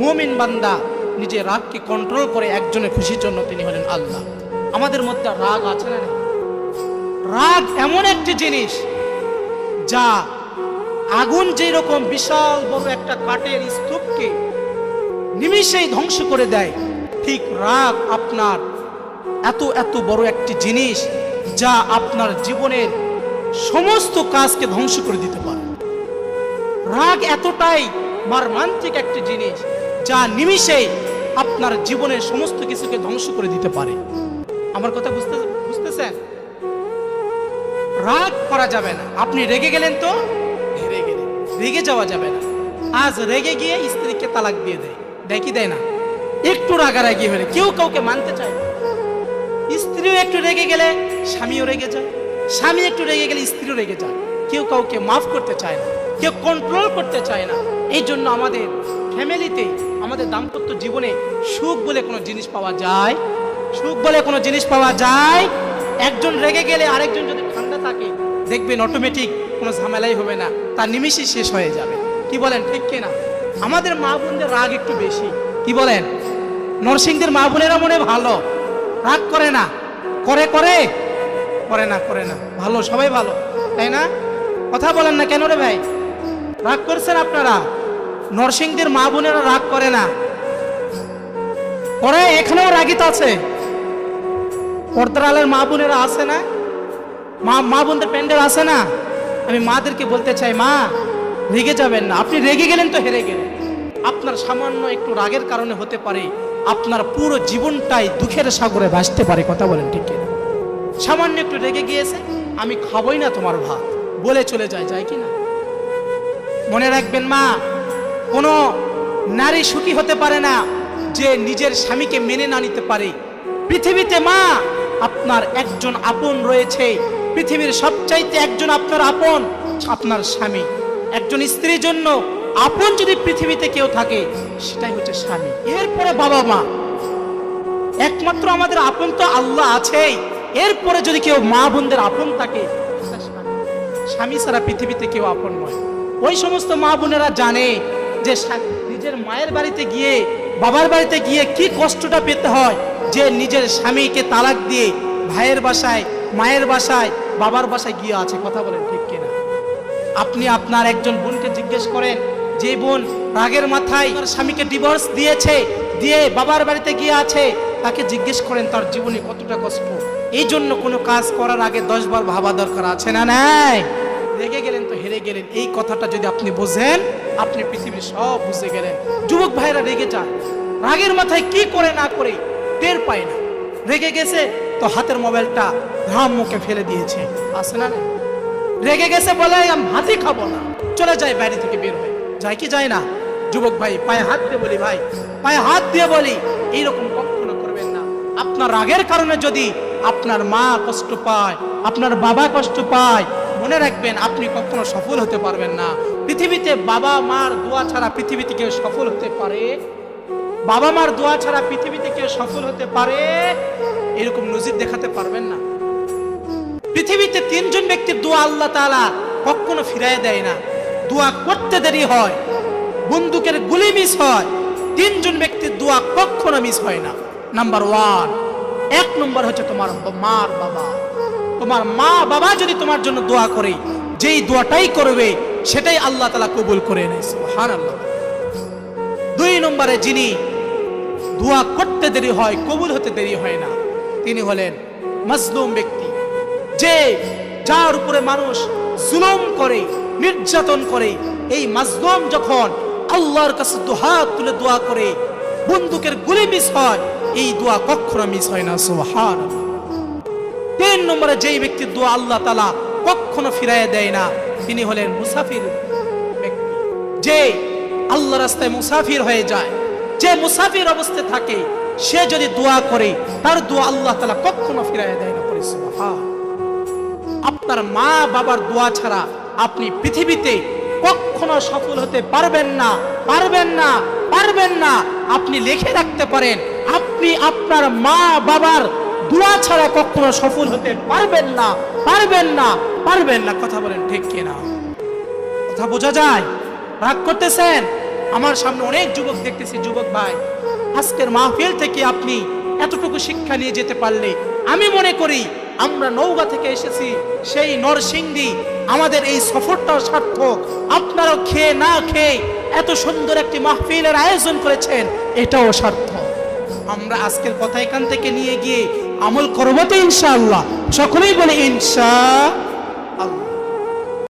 মুমিন বান্দা নিজের রাগকে কন্ট্রোল করে একজনের খুশির জন্য তিনি হলেন আল্লাহ। আমাদের মধ্যে রাগ আছে না? রাগ এমন একটি জিনিস যা আগুন যেরকম বিশাল বড় একটা কাঠের স্তূপকে নিমিষেই ধ্বংস করে দেয়, ঠিক রাগ আপনার এত এত বড় একটি জিনিস যা আপনার জীবনের সমস্ত কাজকে ধ্বংস করে দিতে পারে। রাগ এতটাই মর্মান্তিক একটি জিনিস যা নিমিষেই আপনার জীবনের সমস্ত কিছুকে ধ্বংস করে দিতে পারে। আমার কথা বুঝতেছেন? রাগ করা যাবে না। আপনি রেগে গেলেন তো রেগে যাওয়া যাবে না। আজ রেগে গিয়ে স্ত্রীকে তালাক দিয়ে দেয়, কি দেয় না? একটু রাগারাগি হলে কেউ কাউকে মানতে চায় না। স্ত্রীও একটু রেগে গেলে স্বামীও রেগে যায়, স্বামী একটু রেগে গেলে স্ত্রীও রেগে যায়। কেউ কাউকে মাফ করতে চায় না, কেউ কন্ট্রোল করতে চায় না। এই জন্য আমাদের ফ্যামিলিতে, আমাদের দাম্পত্য জীবনে সুখ বলে কোনো জিনিস পাওয়া যায়? সুখ বলে কোনো জিনিস পাওয়া যায়? একজন রেগে গেলে আরেকজন যদি ঠান্ডা থাকে, দেখবেন অটোমেটিক কোনো ঝামেলাই হবে না, তার নিমিষেই শেষ হয়ে যাবে। কি বলেন, ঠিক কিনা? আমাদের মা বোনদের রাগ একটু বেশি। কি বলেন? নরসিংদের মা বোনেরা মনে ভালো, রাগ করে না? করে করে করে না করে না ভালো, সবাই ভালো, তাই না? কথা বলেন না কেন রে ভাই? রাগ করছেন আপনারা? নরসিংদের মা বোনেরা রাগ করে না? করে, এখানেও রাগিত আছে। পর্দার আলের মা বোনেরা আছে না? মা বোনদের প্যান্ডেল আছে না? আমি মাদেরকে বলতে চাই, মা রেগে যাবেন না। আপনি রেগে গেলেন তো হেরে গেলেন। আপনার সামান্য একটু রাগের কারণে হতে পারে আপনার পুরো জীবনটাই দুঃখের সাগরে ভাসতে পারে। কথা বলেন ঠিক কিনা? সামান্য একটু রেগে গিয়েছে, আমি খাবই না তোমার ভাত বলে চলে যায় কি না? মনে রাখবেন মা, কোনো নারী সুখী হতে পারে না যে নিজের স্বামীকে মেনে না নিতে পারে। পৃথিবীতে মা আপনার একজন আপন রয়েছে, পৃথিবীর সবচাইতে একজন আপনার আপন আপনার স্বামী। একজন স্ত্রীর জন্য আপন যদি পৃথিবীতে কেউ থাকে সেটাই হচ্ছে স্বামী। এরপরে বাবা মা, একমাত্র আমাদের আপন তো আল্লাহ আছেই। এরপরে যদি কেউ মা বোনদের আপন থাকে, স্বামী ছাড়া পৃথিবীতে কেউ আপন নয়। ওই সমস্ত মা বোনেরা জানে যে নিজের মায়ের বাড়িতে গিয়ে, বাবার বাড়িতে গিয়ে কি কষ্টটা পেতে হয়, যে নিজের স্বামীকে তালাক দিয়ে ভাইয়ের বাসায়, মায়ের বাসায়, বাবার বাসায় গিয়ে আছে। কথা বলেন ঠিক কিনা? আপনি আপনার একজন বোনকে জিজ্ঞেস করেন, যে বোন রাগের মাথায় তার স্বামীকে ডিভোর্স দিয়েছে, দিয়ে বাবার বাড়িতে গিয়ে আছে, তাকে জিজ্ঞেস করেন তার জীবনে কতটা কষ্ট। এই জন্য কোনো কাজ করার আগে 10 বার ভাবা দরকার আছে না নাই? রেগে গেলেন তো হেরে গেলেন, এই কথাটা যদি আপনি বোঝেন, আপনি পৃথিবীর সব বুঝে গেলেন। যুবক ভাইরা রেগে যায়, রাগের মাথায় কি করে না করে টের পায় না। রেগে গেছে তো হাতের মোবাইলটা ধাম মুখে ফেলে দিয়েছে, আছে না? রেগে গেছে বলে আমি ভাতই খাবো না, চলে যায়, বাড়ি থেকে বের হয়ে যায় কি যায় না? যুবক ভাই, পায়ে হাত দিয়ে বলি, ভাই পায়ে হাত দিয়ে বলি, এইরকম কখনো করবেন না। আপনার রাগের কারণে যদি আপনার মা কষ্ট পায়, আপনার বাবা কষ্ট পায়, মনে রাখবেন আপনি কখনো সফল হতে পারবেন না। পৃথিবীতে বাবা মার দোয়া ছাড়া পৃথিবীতে কেউ সফল হতে পারে? বাবা মার দোয়া ছাড়া পৃথিবীতে কেউ সফল হতে পারে? এরকম নজির দেখাতে পারবেন না। পৃথিবীতে 3 জন ব্যক্তির দোয়া আল্লাহ তাআলা কখনো ফিরায় দেয় না। দোয়া করতে দেরি হয়, বন্দুকের গুলি মিস হয়। 3 জন ব্যক্তির দোয়া কখনো মিস হয় না। নাম্বার 1, 1 নম্বর হচ্ছে তোমার মার বাবা। তোমার মা বাবা যদি তোমার জন্য দোয়া করে, যেই দোয়াটাই করবে সেটাই আল্লাহ তাআলা কবুল করে নেয়। সুবহানাল্লাহ। 2 নম্বরে যিনি দোয়া করতে দেরি হয়, কবুল হতে দেরি হয় না, তিনি হলেন মাজলুম ব্যক্তি, যে যার উপরে মানুষ জুলুম করে, নির্যাতন করে। এই মাজলুম যখন আল্লাহর কাছে দুহাত তুলে দোয়া করে, বন্দুকের গুলি মিস হয়, এই দোয়া কখনো মিস হয় না। সুবহানাল্লাহ। 3 নম্বরে যেই ব্যক্তির দোয়া আল্লাহ তাআলা কখনো ফিরাইয়া দেয় না, তিনি হলেন মুসাফির ব্যক্তি, যে আল্লাহর রাস্তায় মুসাফির হয়ে যায়। যে মুসাফির অবস্থায় থাকে, সে যদি দোয়া করে, তার দোয়া আল্লাহ তাআলা কখনো ফিরাইয়া দেয় না। সুবহানাল্লাহ। আপনার মা বাবার দোয়া ছাড়া আপনি পৃথিবীতে কখনো সফল হতে পারবেন না, পারবেন না, পারবেন না। আপনি লিখে রাখতে পারেন, আপনি আপনার মা বাবার দোয়া ছাড়া কখনো সফল হতে পারবেন না, পারবেন না, পারবেন না। কথা বলেন ঠিক কিনা? কথা বোঝা যায়? রাগ করতেছেন? আমার সামনে অনেক যুবক দেখতেছি। যুবক ভাই, আজকের মাহফিল থেকে আপনি এতটুকু শিক্ষা নিয়ে যেতে পারলে আমি মনে করি আমরা নওগাঁ থেকে এসেছি, সেই নরসিংদী, আমাদের এই সফরটাও সার্থক। আপনারাও খেয়ে না খেয়ে এত সুন্দর একটি মাহফিলের আয়োজন করেছেন, এটাও সার্থক। আমরা আজকের কথা এখান থেকে নিয়ে গিয়ে আমল করবো তো ইনশাআল্লাহ। সকলেই বলে ইনশাআল্লাহ।